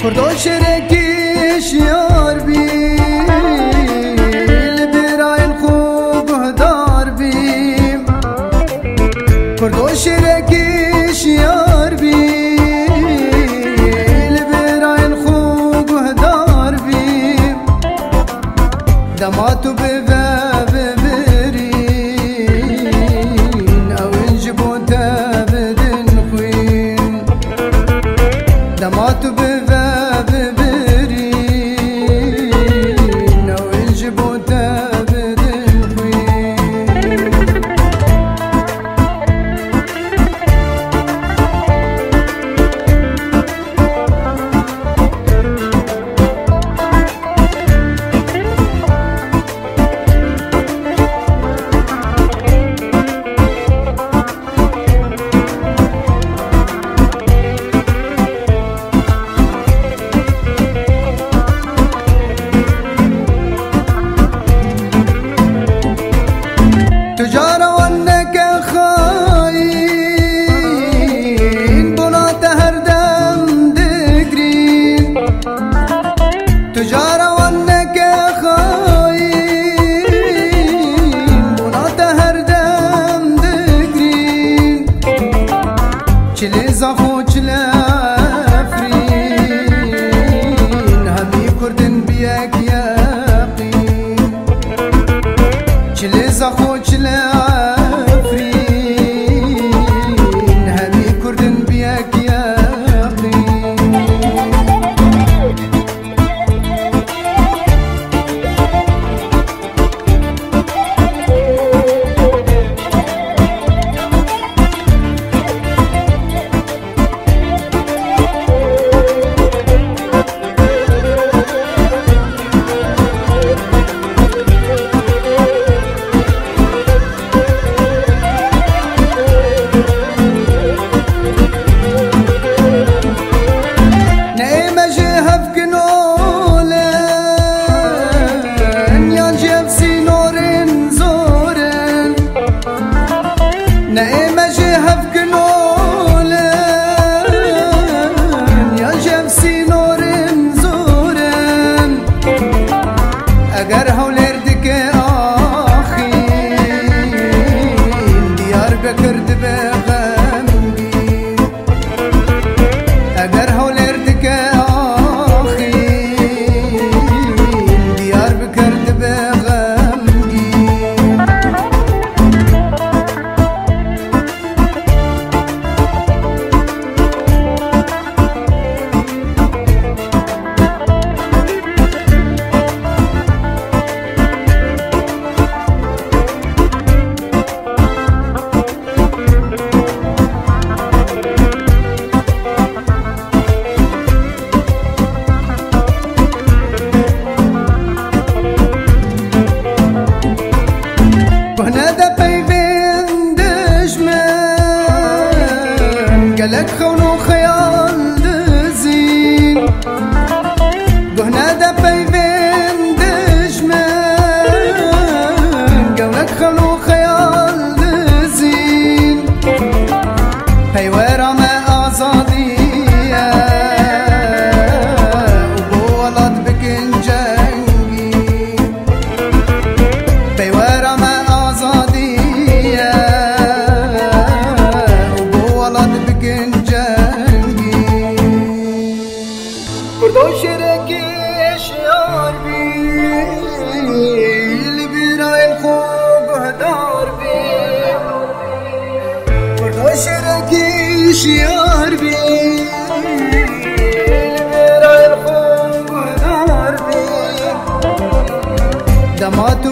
کردو شرکیش یار بی لبرای خوب هدار بیم کردو شرکیش یار بی لبرای خوب هدار بیم دماتو به ببرین او انجبو تبدن خوین دماتو به چلی زخو چلی افرین همی کردن بیک یقین چلی زخو چلی افرین همی کردن بیک اگر هولر دکه آخین دیار بکرد به غمگین اگر هولر دکه آخین دیار بکرد به غمگین لك خونو خيال دزين بهنا دبي بين دجمان قولك خونو خيال دزين بيورا ما آزادية وبولد بكن جنگي بيورا ما آزادية وبولد بكن کردو شرکیش یار بی لبرای خوب هدار بی کردو شرکیش یار بی لبرای خوب هدار بی دماتو